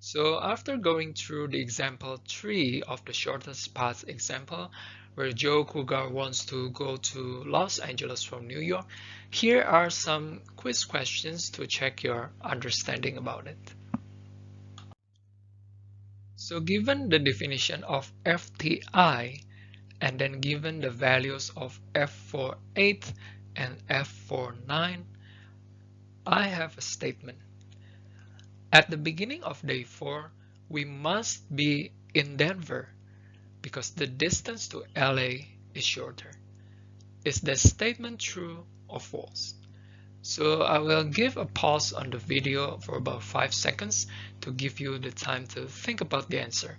So after going through the example 3 of the shortest path example, where Joe Cougar wants to go to Los Angeles from New York, here are some quiz questions to check your understanding about it. So given the definition of FTI, and then given the values of f for 8 and f for 9, I have a statement. At the beginning of day 4, we must be in Denver because the distance to LA is shorter. Is the statement true or false? So I will give a pause on the video for about 5 seconds to give you the time to think about the answer,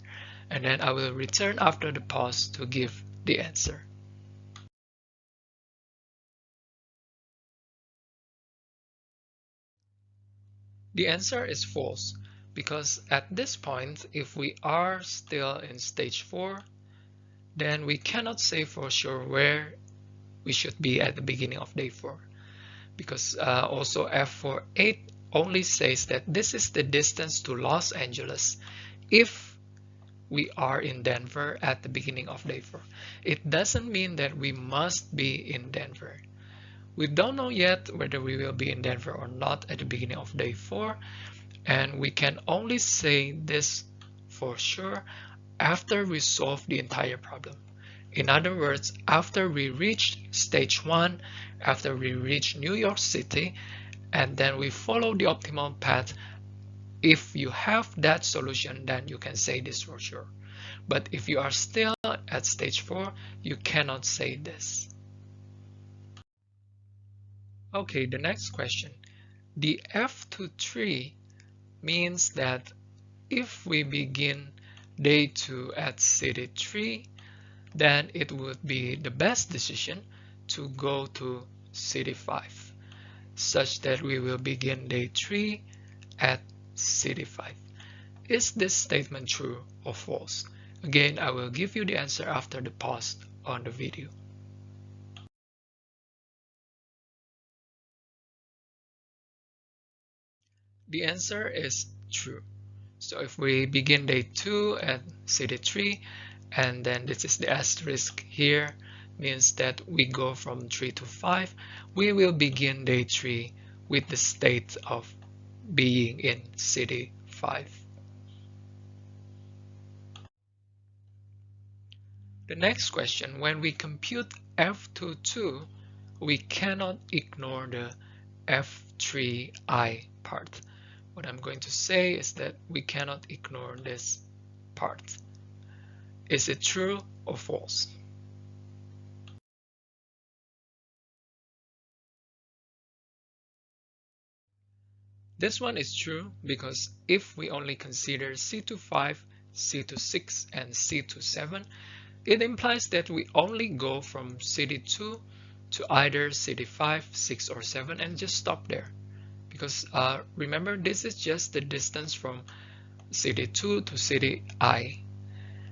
and then I will return after the pause to give the answer. The answer is false, because at this point, if we are still in stage 4, then we cannot say for sure where we should be at the beginning of day 4. Because also F48 only says that this is the distance to Los Angeles if we are in Denver at the beginning of day 4. It doesn't mean that we must be in Denver. We don't know yet whether we will be in Denver or not at the beginning of day 4, and we can only say this for sure after we solve the entire problem. In other words, after we reach stage 1, after we reach New York City, and then we follow the optimal path, if you have that solution, then you can say this for sure. But if you are still at stage 4, you cannot say this. Okay, the next question. The F23 means that if we begin day 2 at city 3, then it would be the best decision to go to city 5, such that we will begin day 3 at city 5. Is this statement true or false? Again, I will give you the answer after the pause on the video. The answer is true. So if we begin day 2 at city 3, and then this is the asterisk here, means that we go from 3 to 5, we will begin day 3 with the state of being in city 5. The next question, when we compute F22, we cannot ignore the F3I part. What I'm going to say is that we cannot ignore this part. Is it true or false? This one is true because if we only consider C25, C26, and C27, it implies that we only go from city 2 to either city 5, 6, or 7 and just stop there. Because remember, this is just the distance from city 2 to city I.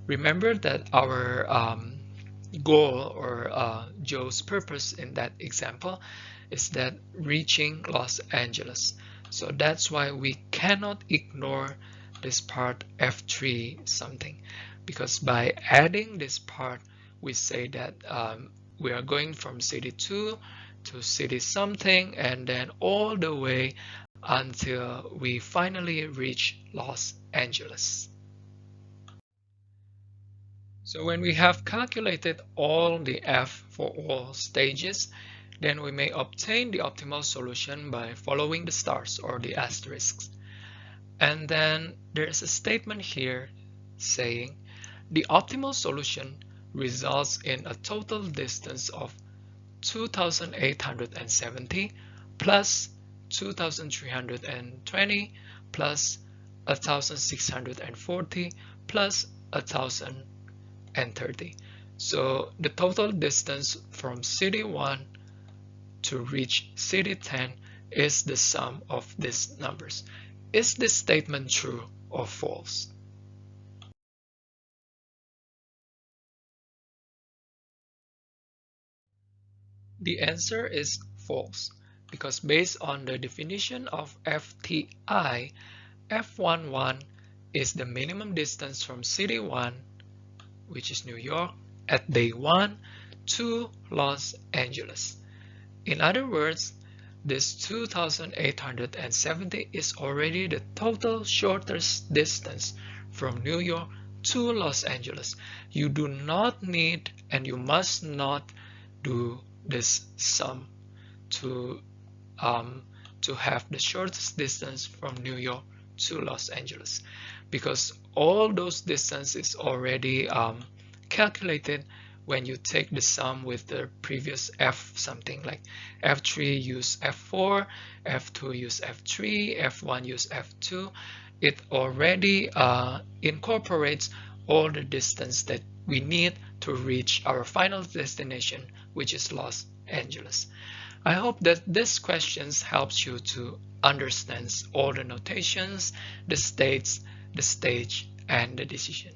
Remember that our goal or Joe's purpose in that example is that reaching Los Angeles. So that's why we cannot ignore this part F3 something, because by adding this part we say that we are going from city 2 to city something and then all the way until we finally reach Los Angeles. So when we have calculated all the f for all stages, then we may obtain the optimal solution by following the stars or the asterisks. And then there is a statement here saying the optimal solution results in a total distance of 2,870 plus 2,320 plus 1,640 plus 1,030. So the total distance from city 1 to reach city 10 is the sum of these numbers. Is this statement true or false? The answer is false, because based on the definition of FTI, F11 is the minimum distance from city 1, which is New York, at day 1 to Los Angeles. In other words, this 2,870 is already the total shortest distance from New York to Los Angeles. You do not need and you must not do this sum to have the shortest distance from New York to Los Angeles, because all those distance is already calculated when you take the sum with the previous f, something like f3 use f4, f2 use f3, f1 use f2. It already incorporates all the distance that we need to reach our final destination, which is Los Angeles. I hope that this questions helps you to understand all the notations, the states, the stage, and the decision.